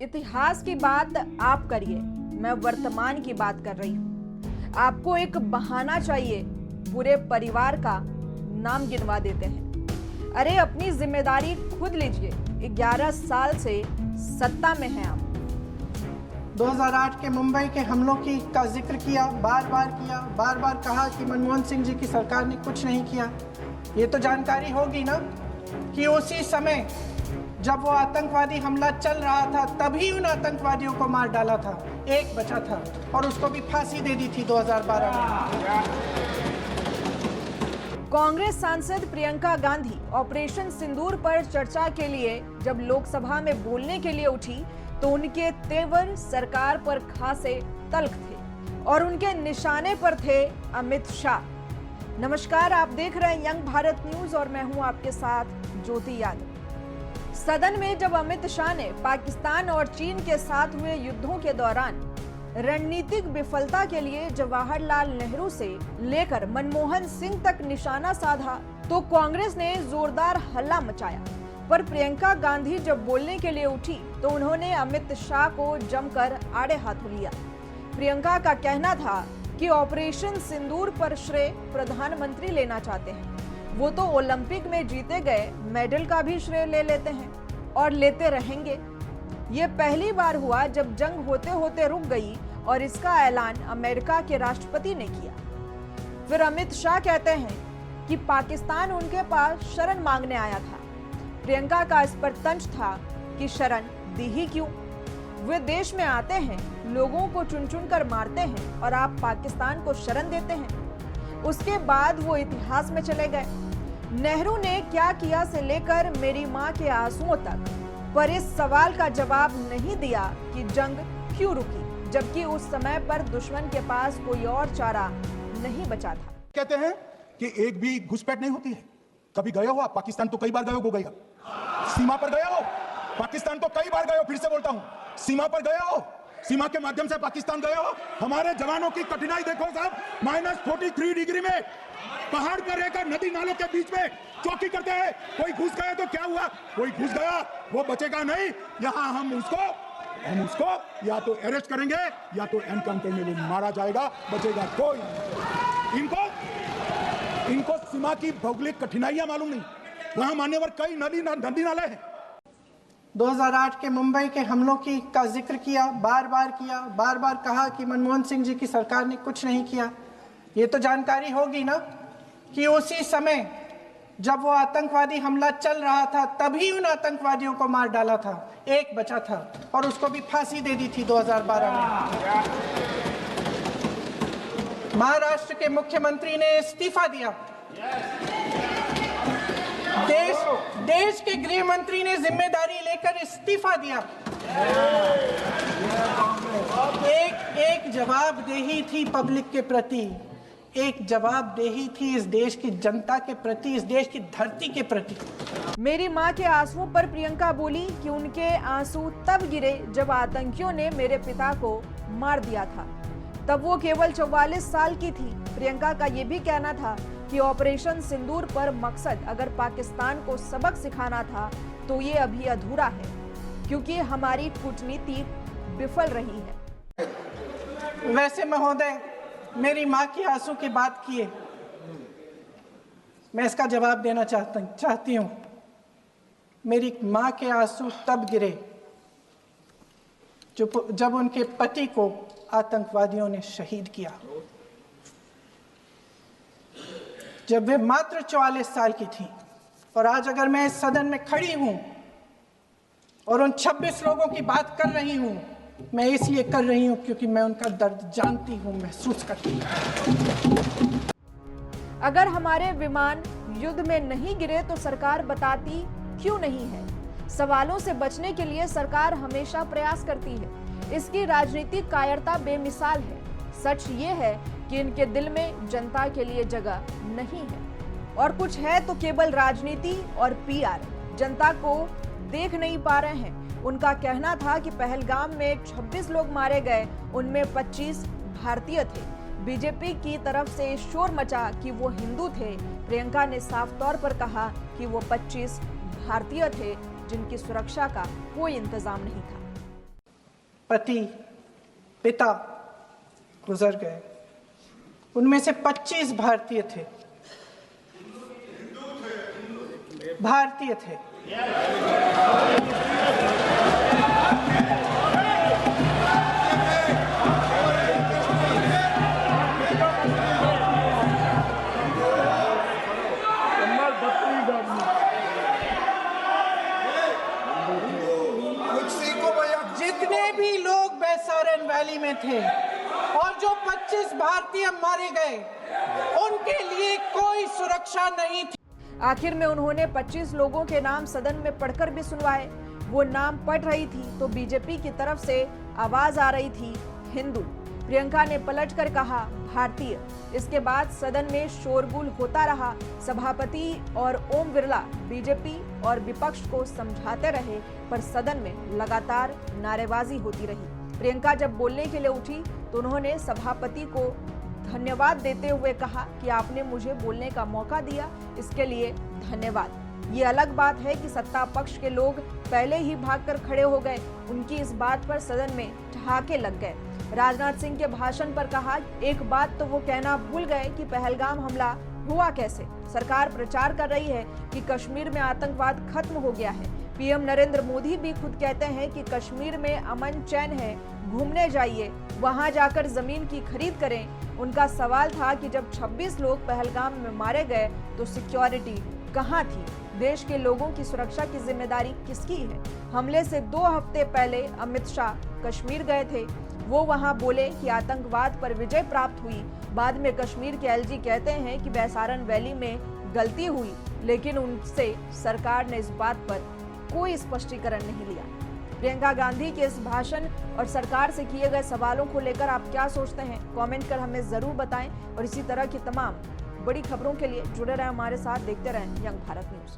इतिहास की बात आप करिए, मैं वर्तमान की बात कर रही हूँ। आपको एक बहाना चाहिए, पूरे परिवार का नाम गिनवा देते हैं। अरे अपनी जिम्मेदारी खुद लीजिए। 11 साल से सत्ता में हैं आप। 2008 के मुंबई के हमलों का जिक्र किया, बार बार कहा कि मनमोहन सिंह जी की सरकार ने कुछ नहीं किया। ये तो जानकारी होगी ना कि उसी समय जब वो आतंकवादी हमला चल रहा था तभी उन आतंकवादियों को मार डाला था। एक बचा था और उसको भी फांसी दे दी थी 2012 में। कांग्रेस सांसद प्रियंका गांधी ऑपरेशन सिंदूर पर चर्चा के लिए जब लोकसभा में बोलने के लिए उठी तो उनके तेवर सरकार पर खासे तल्ख थे और उनके निशाने पर थे अमित शाह। नमस्कार, आप देख रहे हैं यंग भारत न्यूज और मैं हूं आपके साथ ज्योति यादव। सदन में जब अमित शाह ने पाकिस्तान और चीन के साथ हुए युद्धों के दौरान रणनीतिक विफलता के लिए जवाहरलाल नेहरू से लेकर मनमोहन सिंह तक निशाना साधा तो कांग्रेस ने जोरदार हल्ला मचाया। पर प्रियंका गांधी जब बोलने के लिए उठी तो उन्होंने अमित शाह को जमकर आड़े हाथों लिया। प्रियंका का कहना था कि ऑपरेशन सिंदूर पर श्रेय प्रधानमंत्री लेना चाहते हैं। वो तो ओलंपिक में जीते गए मेडल का भी श्रेय ले लेते हैं और लेते रहेंगे। ये पहली बार हुआ जब जंग होते होते रुक गई और इसका ऐलान अमेरिका के राष्ट्रपति ने किया। फिर अमित शाह कहते हैं कि पाकिस्तान उनके पास शरण मांगने आया था। प्रियंका का इस पर तंज था कि शरण दी ही क्यों? वे देश में आते हैं, लोगों को चुन चुन कर मारते हैं और आप पाकिस्तान को शरण देते हैं। उसके बाद वो इतिहास में चले गए। नेहरू ने क्या किया से लेकर मेरी मां के आंसुओं तक, पर इस सवाल का जवाब नहीं दिया कि जंग क्यों रुकी, जबकि उस समय पर दुश्मन के पास कोई और चारा नहीं बचा था। कहते हैं कि एक भी घुसपैठ नहीं होती है। कभी गए हो आप पाकिस्तान? तो कई बार गए हो गोगैया। सीमा पर गए हो पाकिस्तान? तो कई बार गए हो। फिर से बोलता हूं, सीमा पर गए हो, सीमा के माध्यम से पाकिस्तान गए हो। हमारे जवानों की कठिनाई देखो साहब, -43 डिग्री में पहाड़ पर रहकर नदी नालों के बीच में चौकी करते हैं। कोई घुस गया तो क्या हुआ? कोई घुस गया, वो बचेगा नहीं। यहाँ हम उसको या तो अरेस्ट करेंगे या तो एनकाउंटर में वो मारा जाएगा, बचेगा कोई। इनको सीमा की भौगोलिक कठिनाइयां मालूम नहीं। वहां मान्यवर कई नदी नाले हैं। 2008 के मुंबई के हमलों का जिक्र किया, बार बार कहा कि मनमोहन सिंह जी की सरकार ने कुछ नहीं किया। ये तो जानकारी होगी ना कि उसी समय जब वो आतंकवादी हमला चल रहा था तभी उन आतंकवादियों को मार डाला था। एक बचा था और उसको भी फांसी दे दी थी 2012 में। महाराष्ट्र के मुख्यमंत्री ने इस्तीफा दिया। देश के गृह मंत्री ने जिम्मेदारी लेकर इस्तीफा दिया। एक जवाबदेही थी पब्लिक के प्रति, एक जवाबदेही थी इस देश की जनता के प्रति, इस देश की धरती के प्रति। मेरी मां के आंसुओं पर प्रियंका बोली कि उनके आंसू तब गिरे जब आतंकियों ने मेरे पिता को मार दिया था। तब वो केवल 44 साल की थी। प्रियंका का ये भी कहना था कि ऑपरेशन सिंदूर पर मकसद अगर पाकिस्तान को सबक सिखाना था तो ये अभी अधूरा है, क्योंकि हमारी कूटनीति विफल रही है। वैसे महोदय, मेरी मां की आंसू की बात किए, मैं इसका जवाब देना चाहती हूं। मेरी मां के आंसू तब गिरे जब उनके पति को आतंकवादियों ने शहीद किया, जब वे मात्र 44 साल की थी। और आज अगर मैं इस सदन में खड़ी हूं और उन 26 लोगों की बात कर रही हूं, मैं इसलिए कर रही हूं क्योंकि मैं उनका दर्द जानती हूं, महसूस करती हूं। अगर हमारे विमान युद्ध में नहीं गिरे तो सरकार बताती क्यों नहीं है? सवालों से बचने के लिए सरकार हमेशा प्रयास करती है। इसकी राजनीतिक कायरता बेमिसाल है। सच ये है कि इनके दिल में जनता के लिए जगह नहीं है, और कुछ है तो केवल राजनीति और पीआर। जनता को देख नहीं पा रहे हैं। उनका कहना था कि पहलगाम में 26 लोग मारे गए, उनमें 25 भारतीय थे। बीजेपी की तरफ से शोर मचा कि वो हिंदू थे। प्रियंका ने साफ तौर पर कहा कि वो 25 भारतीय थे जिनकी सुरक्षा का कोई इंतजाम नहीं था। पति, पिता गुजर गए। उनमें से 25 भारतीय थे। भारतीय थे। जितने भी लोग बैसारन वैली में थे और जो 25 भारतीय मारे गए, उनके लिए कोई सुरक्षा नहीं थी। आखिर में उन्होंने 25 लोगों के नाम सदन में पढ़कर भी सुनवाए। वो नाम पढ़ रही थी तो बीजेपी की तरफ से आवाज आ रही थी हिंदू। प्रियंका ने पलटकर कहा भारतीय। इसके बाद सदन में शोरगुल होता रहा। सभापति और ओम बिरला बीजेपी और विपक्ष को समझाते रहे, पर सदन में लगातार नारेबाजी होती रही। प्रियंका जब बोलने के लिए उठी तो उन्होंने सभापति को धन्यवाद देते हुए कहा कि आपने मुझे बोलने का मौका दिया, इसके लिए धन्यवाद। ये अलग बात है कि सत्ता पक्ष के लोग पहले ही भागकर खड़े हो गए। उनकी इस बात पर सदन में ठहाके लग गए। राजनाथ सिंह के भाषण पर कहा, एक बात तो वो कहना भूल गए कि पहलगाम हमला हुआ कैसे। सरकार प्रचार कर रही है कि कश्मीर में आतंकवाद खत्म हो गया है। पीएम नरेंद्र मोदी भी खुद कहते हैं कि कश्मीर में अमन चैन है, घूमने जाइए, वहां जाकर जमीन की खरीद करें। उनका सवाल था कि जब 26 लोग पहलगाम में मारे गए तो सिक्योरिटी कहां थी? देश के लोगों की सुरक्षा की जिम्मेदारी किसकी है? हमले से 2 हफ्ते पहले अमित शाह कश्मीर गए थे। वो वहां बोले कि आतंकवाद पर विजय प्राप्त हुई। बाद में कश्मीर के एलजी कहते हैं कि बैसारन वैली में गलती हुई, लेकिन उनसे सरकार ने इस बात पर कोई स्पष्टीकरण नहीं लिया। प्रियंका गांधी के इस भाषण और सरकार से किए गए सवालों को लेकर आप क्या सोचते हैं? कमेंट कर हमें जरूर बताएं और इसी तरह की तमाम बड़ी खबरों के लिए जुड़े रहें हमारे साथ, देखते रहें यंग भारत न्यूज।